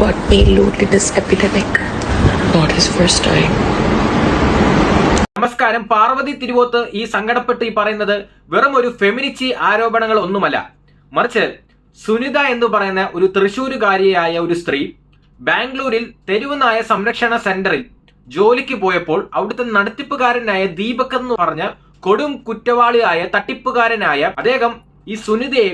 What made loneliness epidemic? Not his first time. നമസ്കാരം. പാർവതി തിരുവോത്ത് ഈ സങ്കടപ്പെട്ട് ഈ പറയുന്നത് വെറും ഒരു ഫെമിനിറ്റി ആരോപണങ്ങൾ ഒന്നുമല്ല, മറിച്ച് സുനിത എന്ന് പറയുന്ന ഒരു തൃശ്ശൂരുകാരിയായ ഒരു സ്ത്രീ ബാംഗ്ലൂരിൽ തെരുവുനായ സംരക്ഷണ സെന്ററിൽ ജോലിക്ക് പോയപ്പോൾ അവിടുത്തെ നടത്തിപ്പുകാരനായ ദീപക് എന്ന് പറഞ്ഞ കൊടും കുറ്റവാളിയായ തട്ടിപ്പുകാരനായ അദ്ദേഹം ഈ സുനിതയെ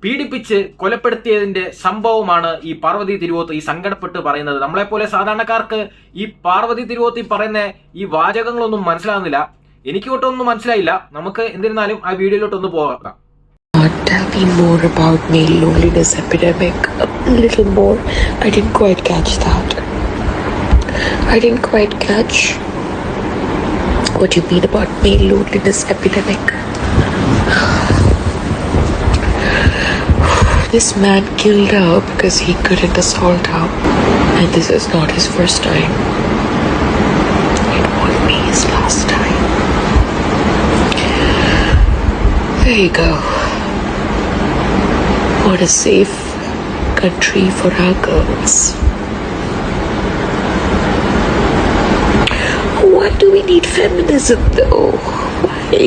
പീഡിപ്പിച്ച് കൊലപ്പെടുത്തിയതിന്റെ സംഭവമാണ് ഈ പാർവതി തിരുവോത്ത് ഈ സങ്കടപ്പെട്ട് പറയുന്നത്. നമ്മളെപ്പോലെ സാധാരണക്കാർക്ക് ഈ പാർവതി തിരുവോത്ത് ഈ പറയുന്ന ഈ വാചകങ്ങളൊന്നും മനസ്സിലാകുന്നില്ല. എനിക്ക് ഒട്ടൊന്നും മനസ്സിലായില്ല. നമുക്ക് എന്നിരുന്നാലും ആ വീഡിയോയിലോട്ടൊന്ന് പോകാം. Tell me more about male loneliness epidemic. A little more. I didn't quite catch that. I didn't quite catch what you mean about male loneliness epidemic. This man killed her because he couldn't assault her, and this is not his first time. It won't be his last time. There you go. What a safe country for our girls. Why do we need feminism though? Why?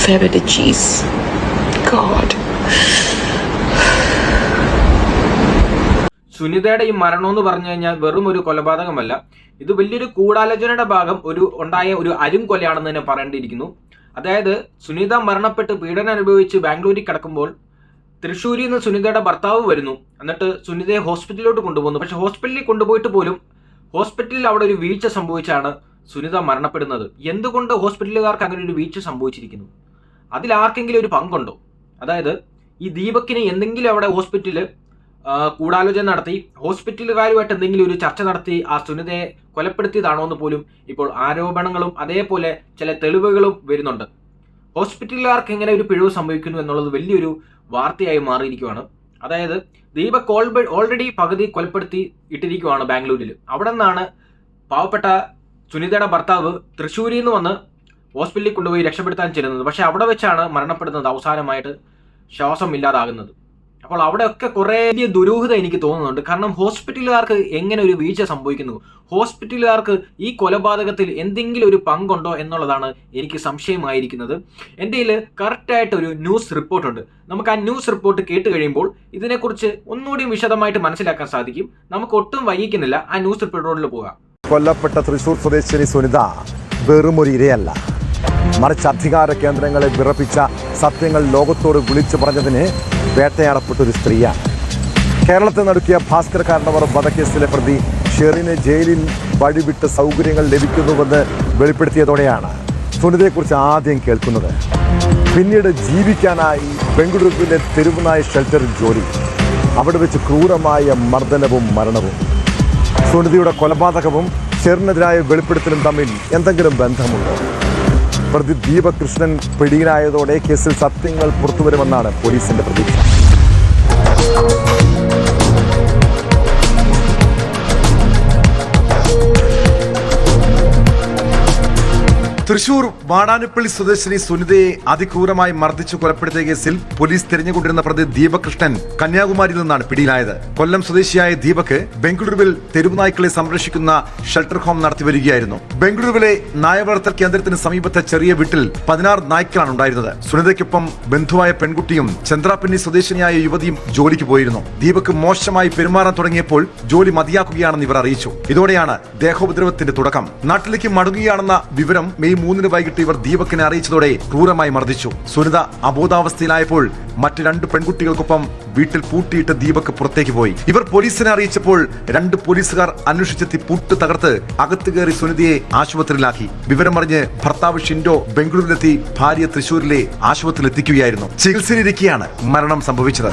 Feminities. God. സുനിതയുടെ ഈ മരണം എന്ന് പറഞ്ഞു കഴിഞ്ഞാൽ വെറും ഒരു കൊലപാതകമല്ല, ഇത് വലിയൊരു ഗൂഢാലോചനയുടെ ഭാഗം ഉണ്ടായ ഒരു അരുംകൊലയാണെന്ന് തന്നെ പറയേണ്ടിയിരിക്കുന്നു. അതായത് സുനിത മരണപ്പെട്ട് പീഡനം അനുഭവിച്ച് ബാംഗ്ലൂരിൽ കിടക്കുമ്പോൾ തൃശ്ശൂരിൽ നിന്ന് സുനിതയുടെ ഭർത്താവ് വരുന്നു. എന്നിട്ട് സുനിതയെ ഹോസ്പിറ്റലിലോട്ട് കൊണ്ടുപോകുന്നു. പക്ഷെ ഹോസ്പിറ്റലിൽ കൊണ്ടുപോയിട്ട് പോലും ഹോസ്പിറ്റലിൽ അവിടെ ഒരു വീഴ്ച സംഭവിച്ചാണ് സുനിത മരണപ്പെടുന്നത്. എന്തുകൊണ്ട് ഹോസ്പിറ്റലുകാർക്ക് അങ്ങനെ ഒരു വീഴ്ച സംഭവിച്ചിരിക്കുന്നു? അതിൽ ആർക്കെങ്കിലും ഒരു പങ്കുണ്ടോ? അതായത് ഈ ദീപക്കിന് എന്തെങ്കിലും അവിടെ ഹോസ്പിറ്റലിൽ ഗൂഢാലോചന നടത്തി ഹോസ്പിറ്റലുകാരുമായിട്ട് എന്തെങ്കിലും ഒരു ചർച്ച നടത്തി ആ സുനിതയെ കൊലപ്പെടുത്തിയതാണോ എന്ന് പോലും ഇപ്പോൾ ആരോപണങ്ങളും അതേപോലെ ചില തെളിവുകളും വരുന്നുണ്ട്. ഹോസ്പിറ്റലുകാർക്ക് എങ്ങനെ ഒരു പിഴവ് സംഭവിക്കുന്നു എന്നുള്ളത് വലിയൊരു വാർത്തയായി മാറിയിരിക്കുകയാണ്. അതായത് ദീപക് ഓൾറെഡി പകുതി കൊലപ്പെടുത്തി ഇട്ടിരിക്കുകയാണ് ബാംഗ്ലൂരിൽ. അവിടെ നിന്നാണ് പാവപ്പെട്ട സുനിതയുടെ ഭർത്താവ് തൃശ്ശൂരിൽ നിന്ന് വന്ന് ഹോസ്പിറ്റലിൽ കൊണ്ടുപോയി രക്ഷപ്പെടുത്താൻ ചെല്ലുന്നത്. പക്ഷെ അവിടെ വെച്ചാണ് മരണപ്പെടുന്നത്, അവസാനമായിട്ട് ശ്വാസം ഇല്ലാതാകുന്നത്. അപ്പോൾ അവിടെയൊക്കെ കുറേ ദുരൂഹത എനിക്ക് തോന്നുന്നുണ്ട്. കാരണം ഹോസ്പിറ്റലുകാർക്ക് എങ്ങനെ ഒരു വീഴ്ച സംഭവിക്കുന്നു? ഹോസ്പിറ്റലുകാർക്ക് ഈ കൊലപാതകത്തിൽ എന്തെങ്കിലും ഒരു പങ്കുണ്ടോ എന്നുള്ളതാണ് എനിക്ക് സംശയമായിരിക്കുന്നത്. എൻ്റെ കയ്യിൽ കറക്റ്റായിട്ട് ഒരു ന്യൂസ് റിപ്പോർട്ടുണ്ട്. നമുക്ക് ആ ന്യൂസ് റിപ്പോർട്ട് കേട്ട് കഴിയുമ്പോൾ ഇതിനെക്കുറിച്ച് ഒന്നുകൂടി വിശദമായിട്ട് മനസ്സിലാക്കാൻ സാധിക്കും. നമുക്ക് ഒട്ടും വൈകിക്കുന്നില്ല, ആ ന്യൂസ് റിപ്പോർട്ടിൽ പോകാം. കൊല്ലപ്പെട്ട തൃശൂർ സ്വദേശിനി സുനിത വെറും ഒരു ഇരയല്ല, മറിച്ച് അധികാര കേന്ദ്രങ്ങളെ വിറപ്പിച്ച സത്യങ്ങൾ ലോകത്തോട് വിളിച്ചു പറഞ്ഞതിന് വേട്ടയാടപ്പെട്ടൊരു സ്ത്രീയാണ്. കേരളത്തെ നടുക്കിയ ഭാസ്കര കാരണവർ വധക്കേസിലെ പ്രതി ഷെറിന് ജയിലിൽ വഴിവിട്ട് സൗകര്യങ്ങൾ ലഭിക്കുന്നുവെന്ന് വെളിപ്പെടുത്തിയതോടെയാണ് സുനിതയെക്കുറിച്ച് ആദ്യം കേൾക്കുന്നത്. പിന്നീട് ജീവിക്കാനായി ബംഗളൂരുവിലെ തെരുവുനായ ഷെൽട്ടറിൽ ജോലി, അവിടെ വെച്ച് ക്രൂരമായ മർദ്ദനവും മരണവും. സുനിതയുടെ കൊലപാതകവും ഷെറിനെതിരായ വെളിപ്പെടുത്തലും തമ്മിൽ എന്തെങ്കിലും ബന്ധമുണ്ടോ? പ്രതി ദീപക് കൃഷ്ണൻ പിടിയിലായതോടെ കേസിൽ സത്യങ്ങൾ പുറത്തുവരുമെന്നാണ് പോലീസിന്റെ പ്രതീക്ഷ. തൃശൂർ വാടാനപ്പള്ളി സ്വദേശിനി സുനിതയെ അതിക്രൂരമായി മർദ്ദിച്ചു കൊലപ്പെടുത്തിയ കേസിൽ പോലീസ് തിരഞ്ഞുകൊണ്ടിരുന്ന പ്രതി ദീപക് കൃഷ്ണൻ കന്യാകുമാരിയിൽ നിന്നാണ് പിടിയിലായത്. കൊല്ലം സ്വദേശിയായ ദീപക് ബംഗളൂരുവിൽ തെരുവുനായ്ക്കളെ സംരക്ഷിക്കുന്ന ഷെൽട്ടർ ഹോം നടത്തി വരികയായിരുന്നു. ബംഗളൂരുവിലെ നായവളർത്തൽ കേന്ദ്രത്തിന് സമീപത്തെ ചെറിയ വീട്ടിൽ 16 നായ്ക്കളാണ് ഉണ്ടായിരുന്നത്. സുനിതയ്ക്കൊപ്പം ബന്ധുവായ പെൺകുട്ടിയും ചന്ദ്രാപിന്നി സ്വദേശിനിയായ യുവതിയും ജോലിക്ക് പോയിരുന്നു. ദീപക് മോശമായി പെരുമാറാൻ തുടങ്ങിയപ്പോൾ ജോലി മതിയാക്കുകയാണെന്ന് ഇവർ അറിയിച്ചു. ഇതോടെയാണ് ദേഹോപദ്രവത്തിന്റെ തുടക്കം. നാട്ടിലേക്ക് മടങ്ങുകയാണെന്ന വിവരം മെയ് 3 വൈകിട്ട് ഇവർ ദീപക്കിനെ അറിയിച്ചതോടെ ക്രൂരമായി മർദ്ദിച്ചു. സുനിത അബോധാവസ്ഥയിലായപ്പോൾ മറ്റ് 2 പെൺകുട്ടികൾക്കൊപ്പം വീട്ടിൽ പൂട്ടിയിട്ട് ദീപക് പുറത്തേക്ക് പോയി. ഇവർ പോലീസിനെ അറിയിച്ചപ്പോൾ 2 പോലീസുകാർ അന്വേഷിച്ചെത്തി പൂട്ട് തകർത്ത് അകത്ത് കയറി സുനിതയെ ആശുപത്രിയിലാക്കി. വിവരമറിഞ്ഞ് ഭർത്താവ് ഷിൻഡോ ബംഗളൂരുവിലെത്തി ഭാര്യ തൃശൂരിലെ ആശുപത്രിയിൽ എത്തിക്കുകയായിരുന്നു. ചികിത്സയിലിരിക്കെയാണ് മരണം സംഭവിച്ചത്.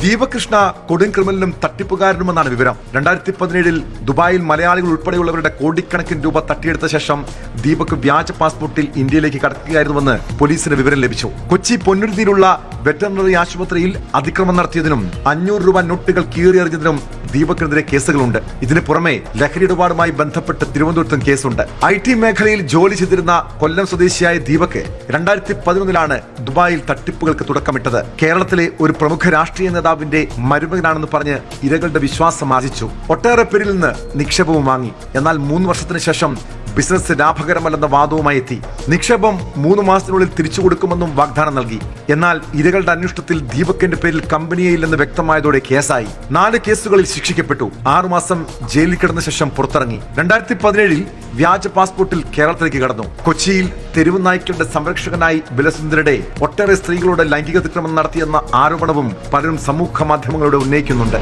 ദീപക് കൃഷ്ണ കൊടും ക്രിമിനലും തട്ടിപ്പുകാരനുമെന്നാണ് വിവരം. 2017 ദുബായിൽ മലയാളികൾ ഉൾപ്പെടെയുള്ളവരുടെ കോടിക്കണക്കിന് രൂപ തട്ടിയെടുത്ത ശേഷം ദീപക് വ്യാജ പാസ്പോർട്ടിൽ ഇന്ത്യയിലേക്ക് കടക്കുകയായിരുന്നുവെന്ന് പോലീസിന് വിവരം ലഭിച്ചു. കൊച്ചി പൊന്നുരുത്തിയിലുള്ള വെറ്ററിനറി ആശുപത്രിയിൽ അതിക്രമം നടത്തിയതിനും 500 രൂപ നോട്ടുകൾ കീറിയെറിഞ്ഞതിനും ദീപകിനെതിരെ കേസുകളുണ്ട്. ഇതിന് പുറമെ ലഹരി ഇടപാടുമായി ബന്ധപ്പെട്ട് തിരുവനന്തപുരത്തും കേസുണ്ട്. IT മേഖലയിൽ ജോലി ചെയ്തിരുന്ന കൊല്ലം സ്വദേശിയായ ദീപക് 2011 ദുബായിൽ തട്ടിപ്പുകൾക്ക് തുടക്കമിട്ടത്. കേരളത്തിലെ ഒരു പ്രമുഖ രാഷ്ട്രീയ നേതാവിന്റെ മരുമകനാണെന്ന് പറഞ്ഞ് ഇരകളുടെ വിശ്വാസം ആർജിച്ചു. ഒട്ടേറെ പേരിൽ നിന്ന് നിക്ഷേപവും വാങ്ങി. എന്നാൽ 3 വർഷത്തിന് ശേഷം ബിസിനസ് ലാഭകരമല്ലെന്ന വാദവുമായി എത്തി. നിക്ഷേപം 3 മാസത്തിനുള്ളിൽ തിരിച്ചു കൊടുക്കുമെന്നും വാഗ്ദാനം നൽകി. എന്നാൽ ഇരകളുടെ അന്വേഷണത്തിൽ ദീപകിന്റെ പേരിൽ കമ്പനിയില്ലെന്ന് വ്യക്തമായതോടെ കേസായി. 4 കേസുകളിൽ ശിക്ഷിക്കപ്പെട്ടു. 6 മാസം ജയിലിൽ കിടന്ന ശേഷം പുറത്തിറങ്ങി. 2017 വ്യാജ പാസ്പോർട്ടിൽ കേരളത്തിലേക്ക് കടന്നു. കൊച്ചിയിൽ തെരുവ് നായ്ക്കളുടെ സംരക്ഷകനായി വിലസുന്ദരുടെ ഒട്ടേറെ സ്ത്രീകളോട് ലൈംഗിക അതിക്രമം നടത്തിയെന്ന ആരോപണവും പലരും സമൂഹ മാധ്യമങ്ങളോട് ഉന്നയിക്കുന്നുണ്ട്.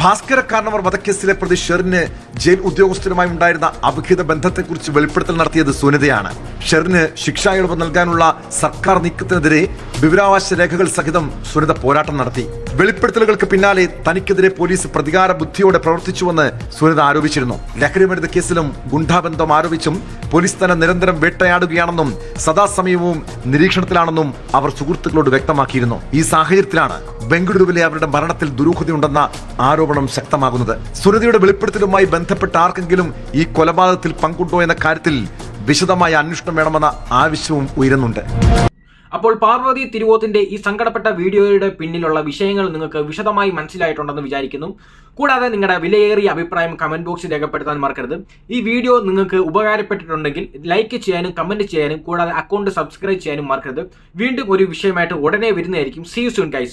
ഭാസ്കര കാർണവർ വധക്കേസിലെ പ്രതി ഷെറിന് ജയിൽ ഉദ്യോഗസ്ഥരുമായി ഉണ്ടായിരുന്ന അവിഹിത ബന്ധത്തെക്കുറിച്ച് വെളിപ്പെടുത്തൽ നടത്തിയത് സുനിതയാണ്. ഷെറിന് ശിക്ഷാ ഇളവ് നൽകാനുള്ള സർക്കാർ നീക്കത്തിനെതിരെ വിവരാവകാശ രേഖകൾ സഹിതം സുനിത പോരാട്ടം നടത്തി. വെളിപ്പെടുത്തലുകൾക്ക് പിന്നാലെ തനിക്കെതിരെ പോലീസ് പ്രതികാര ബുദ്ധിയോടെ പ്രവർത്തിച്ചുവെന്ന് സുനിത ആരോപിച്ചിരുന്നു. ലഹരിമരുന്ന് കേസിലും ഗുണ്ടാബന്ധം ആരോപിച്ചും പോലീസ് തന്നെ നിരന്തരം വേട്ടയാടുകയാണെന്നും സദാസമയവും നിരീക്ഷണത്തിലാണെന്നും അവർ സുഹൃത്തുക്കളോട് വ്യക്തമാക്കിയിരുന്നു. ഈ സാഹചര്യത്തിലാണ് ബംഗളൂരുവിലെ അവരുടെ മരണത്തിൽ ദുരൂഹതയുണ്ടെന്ന ആരോപണം ശക്തമാകുന്നത്. സുനിതയുടെ വെളിപ്പെടുത്തലുമായി ബന്ധപ്പെട്ട ആർക്കെങ്കിലും ഈ കൊലപാതകത്തിൽ പങ്കുണ്ടോ എന്ന കാര്യത്തിൽ വിശദമായ അന്വേഷണം വേണമെന്ന ആവശ്യവും ഉയരുന്നുണ്ട്. അപ്പോൾ പാർവതി തിരുവോത്തിന്റെ ഈ സങ്കടപ്പെട്ട വീഡിയോയുടെ പിന്നിലുള്ള വിഷയങ്ങൾ നിങ്ങൾക്ക് വിശദമായി മനസ്സിലായിട്ടുണ്ടെന്ന് വിചാരിക്കുന്നു. കൂടാതെ നിങ്ങളുടെ വിലയേറിയ അഭിപ്രായം കമന്റ് ബോക്സിൽ രേഖപ്പെടുത്താൻ മറക്കരുത്. ഈ വീഡിയോ നിങ്ങൾക്ക് ഉപകാരപ്പെട്ടിട്ടുണ്ടെങ്കിൽ ലൈക്ക് ചെയ്യാനും കമന്റ് ചെയ്യാനും കൂടാതെ അക്കൗണ്ട് സബ്സ്ക്രൈബ് ചെയ്യാനും മറക്കരുത്. വീണ്ടും ഒരു വിഷയമായിട്ട് ഉടനെ വരുന്നതായിരിക്കും. See you soon guys.